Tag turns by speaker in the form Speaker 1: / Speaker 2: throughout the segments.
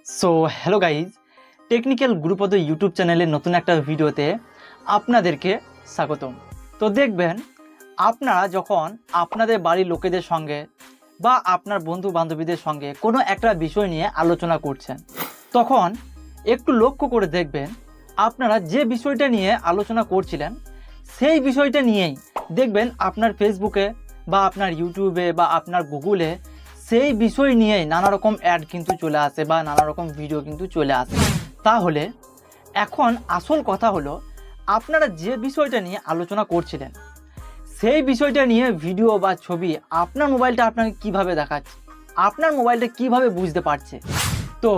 Speaker 1: So hello guys, technical Gurupada YouTube চ্যানেলের নতুন একটা ভিডিওতে আপনাদেরকে স্বাগতম। তো দেখবেন, আপনারা যখন আপনাদের বাড়ির লোকেদের সঙ্গে বা আপনার বন্ধু বান্ধবীদের সঙ্গে কোনো একটা বিষয় নিয়ে আলোচনা করছেন, তখন একটু লক্ষ্য করে দেখবেন আপনারা যে বিষয়টা নিয়ে আলোচনা করছিলেন সেই বিষয়টা নিয়েই দেখবেন আপনার ফেসবুকে বা আপনার ইউটিউবে বা আপনার গুগলে সেই বিষয় নিয়েই নানা রকম অ্যাড কিন্তু চলে আসে বা নানা রকম ভিডিও কিন্তু চলে আসে। তাহলে এখন আসল কথা হলো, আপনারা যে বিষয়টা নিয়ে আলোচনা করছিলেন সেই বিষয়টা নিয়ে ভিডিও বা ছবি আপনার মোবাইলটা আপনাকে কিভাবে দেখাচ্ছে, আপনার মোবাইলটা কিভাবে বুঝতে পারছে। তো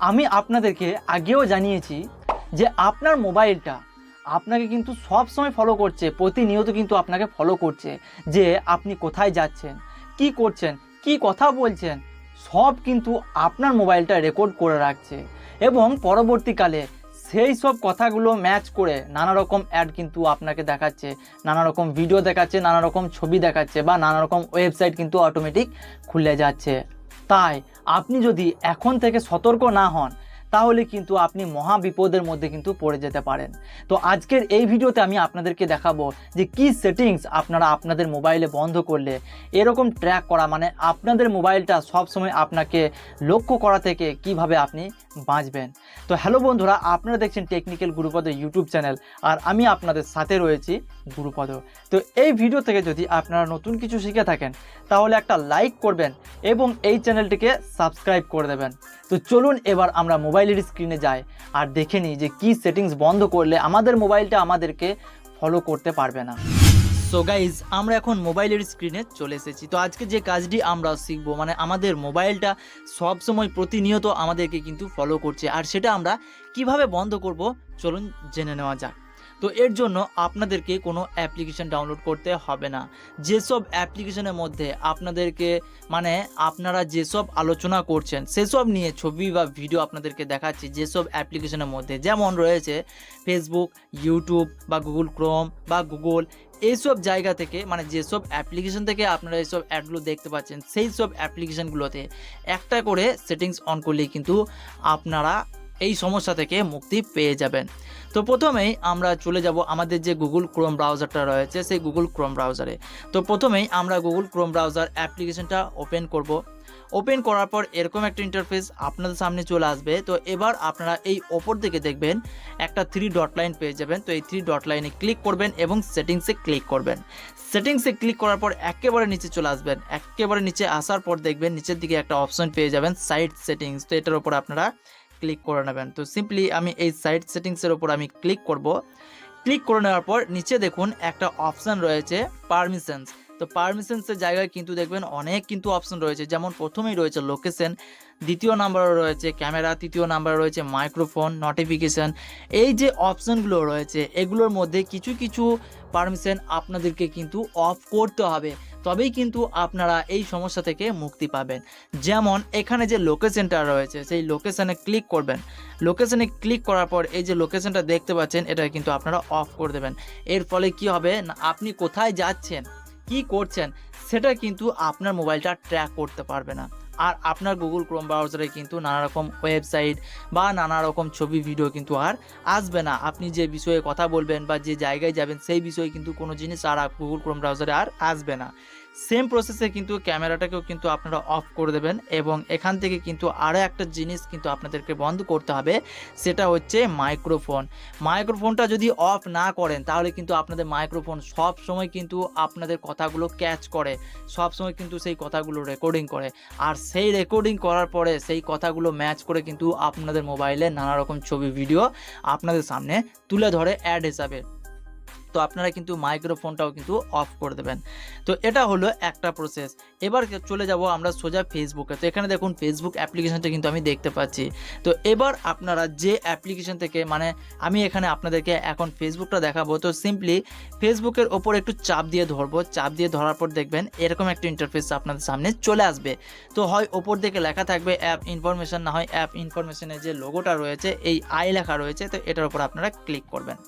Speaker 1: আমি আপনাদেরকে আগেও জানিয়েছি যে আপনার মোবাইলটা আপনাকে কিন্তু সব সময় ফলো করছে, প্রতিনিয়ত কিন্তু আপনাকে ফলো করছে যে আপনি কোথায় যাচ্ছেন, কি করছেন, কি কথা বলছেন, সব কিন্তু আপনার মোবাইলটা রেকর্ড করে রাখছে এবং পরবর্তীকালে সেই সব কথাগুলো ম্যাচ করে নানা রকম অ্যাড কিন্তু আপনাকে দেখাচ্ছে, নানা রকম ভিডিও দেখাচ্ছে, নানা রকম ছবি দেখাচ্ছে বা নানা রকম ওয়েবসাইট কিন্তু অটোমেটিক খুলে যাচ্ছে। তাই আপনি যদি এখন থেকে সতর্ক না হন তাহলে কিন্তু আপনি মহা বিপদের মধ্যে কিন্তু পড়ে যেতে পারেন। তো আজকের এই ভিডিওতে আমি আপনাদেরকে দেখাবো যে কি সেটিংস আপনারা আপনাদের মোবাইলে বন্ধ করলে এরকম ট্র্যাক করা, মানে আপনাদের মোবাইলটা সবসময় আপনাকে লক্ষ্য করা থেকে কিভাবে আপনি বাঁচবেন। তো হ্যালো বন্ধুরা, আপনারা দেখছেন টেকনিক্যাল গুরুপদ ইউটিউব চ্যানেল আর আমি আপনাদের সাথে রয়েছি গুরুপদ। তো এই ভিডিও থেকে যদি আপনারা নতুন কিছু শিখে থাকেন তাহলে একটা লাইক করবেন এবং এই চ্যানেলটিকে সাবস্ক্রাইব করে দেবেন। তো চলুন এবার আমরা মোবাইলের স্ক্রিনে যাই আর দেখে নিই যে কি সেটিংস বন্ধ করলে আমাদের মোবাইলটা আমাদেরকে ফলো করতে পারবে না। সো গাইজ, আমরা এখন মোবাইলের স্ক্রিনে চলে এসেছি। তো আজকে যে কাজটি আমরা শিখবো, মানে আমাদের মোবাইলটা সবসময় প্রতিনিয়ত আমাদেরকে কিন্তু ফলো করছে আর সেটা আমরা কিভাবে বন্ধ করব চলুন জেনে নেওয়া যাক। তো এর জন্য আপনাদেরকে কোনো অ্যাপ্লিকেশন ডাউনলোড করতে হবে না। যেসব অ্যাপ্লিকেশনের মধ্যে আপনাদেরকে, মানে আপনারা যেসব আলোচনা করছেন সেসব নিয়ে ছবি বা ভিডিও আপনাদেরকে দেখাচ্ছি, যেসব অ্যাপ্লিকেশনের মধ্যে যেমন রয়েছে ফেসবুক, ইউটিউব বা গুগল ক্রোম বা গুগল, এইসব জায়গা থেকে, মানে যেসব অ্যাপ্লিকেশন থেকে আপনারা এইসব অ্যাডগুলো দেখতে পাচ্ছেন সেই সব অ্যাপ্লিকেশানগুলোতে একটা করে সেটিংস অন করলেই কিন্তু আপনারা এই সমস্যা থেকে মুক্তি পেয়ে যাবেন। তো প্রথমেই আমরা চলে যাব আমাদের যে গুগল ক্রোম ব্রাউজারটা রয়েছে সেই গুগল ক্রোম ব্রাউজারে। তো প্রথমেই আমরা গুগল ক্রোম ব্রাউজার অ্যাপ্লিকেশনটা ওপেন করব। ওপেন করার পর এরকম একটা ইন্টারফেস আপনাদের সামনে চলে আসবে। তো এবার আপনারা এই ওপর দিকে দেখবেন একটা 3 ডট লাইন পেয়ে যাবেন। তো এই 3 ডট লাইনে ক্লিক করবেন এবং সেটিংসে ক্লিক করবেন। সেটিংসে ক্লিক করার পর একেবারে নিচে চলে আসবেন। একেবারে নিচে আসার পর দেখবেন নিচের দিকে একটা অপশন পেয়ে যাবেন সাইট সেটিংস। তো এটার উপর আপনারা ক্লিক করে নেবেন। তো সিম্পলি আমি এই সাইট সেটিংসের উপর আমি ক্লিক করব। ক্লিক করে নেওয়ার পর নিচে দেখুন একটা অপশান রয়েছে পারমিশনস। তো পারমিশনসের জায়গায় কিন্তু দেখবেন অনেক কিন্তু অপশন রয়েছে, যেমন প্রথমেই রয়েছে লোকেশন, দ্বিতীয় নাম্বারে রয়েছে ক্যামেরা, তৃতীয় নাম্বারে রয়েছে মাইক্রোফোন, নোটিফিকেশান। এই যে অপশানগুলো রয়েছে এগুলোর মধ্যে কিছু কিছু পারমিশন আপনাদেরকে কিন্তু অফ করতে হবে, তবেই কিন্তু আপনারা এই সমস্যা থেকে মুক্তি পাবেন। যেমন এখানে যে লোকেশনটা রয়েছে সেই লোকেশানে ক্লিক করবেন। লোকেশানে ক্লিক করার পর এই যে লোকেশনটা দেখতে পাচ্ছেন এটা কিন্তু আপনারা অফ করে দেবেন। এর ফলে কি হবে না, আপনি কোথায় যাচ্ছেন, কি করছেন সেটা কিন্তু আপনার মোবাইলটা ট্র্যাক করতে পারবে না। আর আপনার গুগল ক্রোম ব্রাউজারে কিন্তু নানা রকম ওয়েবসাইট বা নানা রকম ছবি ভিডিও কিন্তু আর আসবে না। আপনি যে বিষয়ে কথা বলবেন বা যে জায়গায় যাবেন সেই বিষয়ে কিন্তু কোনো জিনিস আর গুগল ক্রোম ব্রাউজারে আর আসবে না। সেম প্রসেসে কিন্তু ক্যামেরাটাকেও কিন্তু আপনারা অফ করে দেবেন এবং এখান থেকে কিন্তু আরও একটা জিনিস কিন্তু আপনাদেরকে বন্ধ করতে হবে, সেটা হচ্ছে মাইক্রোফোন। মাইক্রোফোনটা যদি অফ না করেন তাহলে কিন্তু আপনাদের মাইক্রোফোন সব সময় কিন্তু আপনাদের কথাগুলো ক্যাচ করে, সব সময় কিন্তু সেই কথাগুলো রেকর্ডিং করে আর সেই রেকর্ডিং করার পরে সেই কথাগুলো ম্যাচ করে কিন্তু আপনাদের মোবাইলে নানা রকম ছবি ভিডিও আপনাদের সামনে তুলে ধরে অ্যাড হিসাবে। তো আপনারা কিন্তু মাইক্রোফোনটাও কিন্তু অফ করে দেবেন। তো এটা হলো একটা প্রসেস। এবার চলে যাব আমরা সোজা ফেসবুকে। তো এখানে দেখুন ফেসবুক অ্যাপ্লিকেশনটা কিন্তু আমি দেখতে পাচ্ছি। তো এবার আপনারা যে অ্যাপ্লিকেশন থেকে, মানে আমি এখানে আপনাদেরকে এখন ফেসবুকটা দেখাবো। তো সিম্পলি ফেসবুকের ওপর একটু চাপ দিয়ে ধরবো। চাপ দিয়ে ধরার পর দেখবেন এরকম একটা ইন্টারফেস আপনাদের সামনে চলে আসবে। তো হয় ওপর দিকে লেখা থাকবে অ্যাপ ইনফরমেশন, না হয় অ্যাপ ইনফরমেশনের যে লোগোটা রয়েছে এই আই লেখা রয়েছে, তো এটার উপর আপনারা ক্লিক করবেন।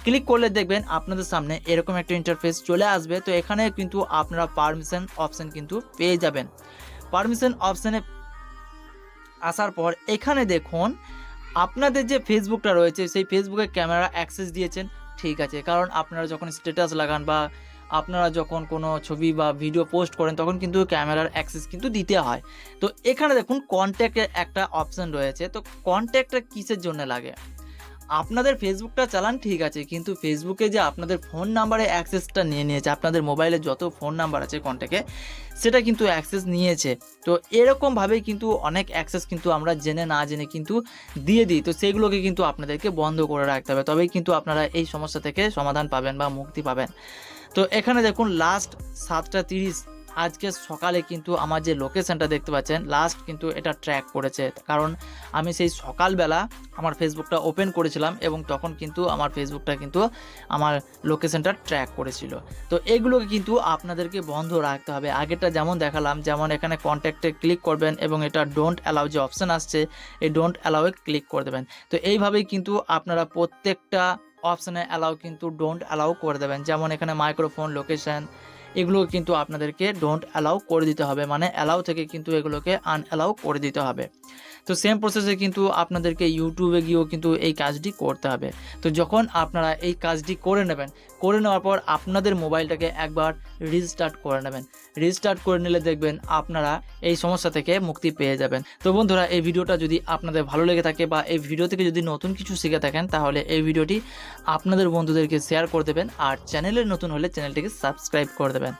Speaker 1: ক্লিক করলে দেখবেন আপনাদের সামনে এরকম একটা ইন্টারফেস চলে আসবে। তো এখানে কিন্তু আপনারা পারমিশন অপশান কিন্তু পেয়ে যাবেন। পারমিশন অপশানে আসার পর এখানে দেখুন আপনাদের যে ফেসবুকটা রয়েছে সেই ফেসবুকে ক্যামেরা অ্যাক্সেস দিয়েছেন, ঠিক আছে, কারণ আপনারা যখন স্ট্যাটাস লাগান বা আপনারা যখন কোনো ছবি বা ভিডিও পোস্ট করেন তখন কিন্তু ক্যামেরার অ্যাক্সেস কিন্তু দিতে হয়। তো এখানে দেখুন কন্ট্যাক্টের একটা অপশান রয়েছে। তো কন্ট্যাক্টটা কিসের জন্য লাগে? আপনাদের ফেসবুকটা চালান ঠিক আছে, কিন্তু ফেসবুকে যে আপনাদের ফোন নাম্বারে অ্যাক্সেসটা নিয়ে নিয়েছে, আপনাদের মোবাইলে যত ফোন নাম্বার আছে কন্ট্যাক্টে সেটা কিন্তু অ্যাক্সেস নিয়েছে। তো এরকমভাবেই কিন্তু অনেক অ্যাক্সেস কিন্তু আমরা জেনে না জেনে কিন্তু দিয়ে দিই। তো সেগুলোকে কিন্তু আপনাদেরকে বন্ধ করে রাখতে হবে, তবেই কিন্তু আপনারা এই সমস্যা থেকে সমাধান পাবেন বা মুক্তি পাবেন। তো এখানে দেখুন লাস্ট 7:30 আজকে সকালে কিন্তু আমার যে লোকেশানটা দেখতে পাচ্ছেন লাস্ট কিন্তু এটা ট্র্যাক করেছে, কারণ আমি সেই সকালবেলা আমার ফেসবুকটা ওপেন করেছিলাম এবং তখন কিন্তু আমার ফেসবুকটা কিন্তু আমার লোকেশানটা ট্র্যাক করেছিল। তো এগুলোকে কিন্তু আপনাদেরকে বন্ধ রাখতে হবে। আগেরটা যেমন দেখালাম, যেমন এখানে কন্ট্যাক্টে ক্লিক করবেন এবং এটা ডোন্ট অ্যালাউ যে অপশান আসছে এই ডোন্ট অ্যালাউয়ে ক্লিক করে দেবেন। তো এইভাবেই কিন্তু আপনারা প্রত্যেকটা অপশানে অ্যালাউ কিন্তু ডোন্ট অ্যালাউ করে দেবেন। যেমন এখানে মাইক্রোফোন, লোকেশান এগুলো কিন্তু আপনাদেরকে ডোন্ট অ্যালাউ করে দিতে হবে, মানে অ্যালাউ থেকে কিন্তু এগুলোকে আনঅ্যালাউ করে দিতে হবে। তো সেম প্রসেসে কিন্তু আপনাদেরকে ইউটিউবে গিয়েও কিন্তু এই কাজটি করতে হবে। তো যখন আপনারা এই কাজটি করে নেবেন, করে নেওয়ার পর আপনাদের মোবাইলটাকে একবার রিস্টার্ট করে নেবেন। রিস্টার্ট করে নিলে দেখবেন আপনারা এই সমস্যা থেকে মুক্তি পেয়ে যাবেন। তো বন্ধুরা, এই ভিডিওটা যদি আপনাদের ভালো লেগে থাকে বা এই ভিডিও থেকে যদি নতুন কিছু শিখে থাকেন তাহলে এই ভিডিওটি আপনাদের বন্ধুদেরকে শেয়ার করে দেবেন, আর চ্যানেলে নতুন হলে চ্যানেলটিকে সাবস্ক্রাইব করে দেবেন।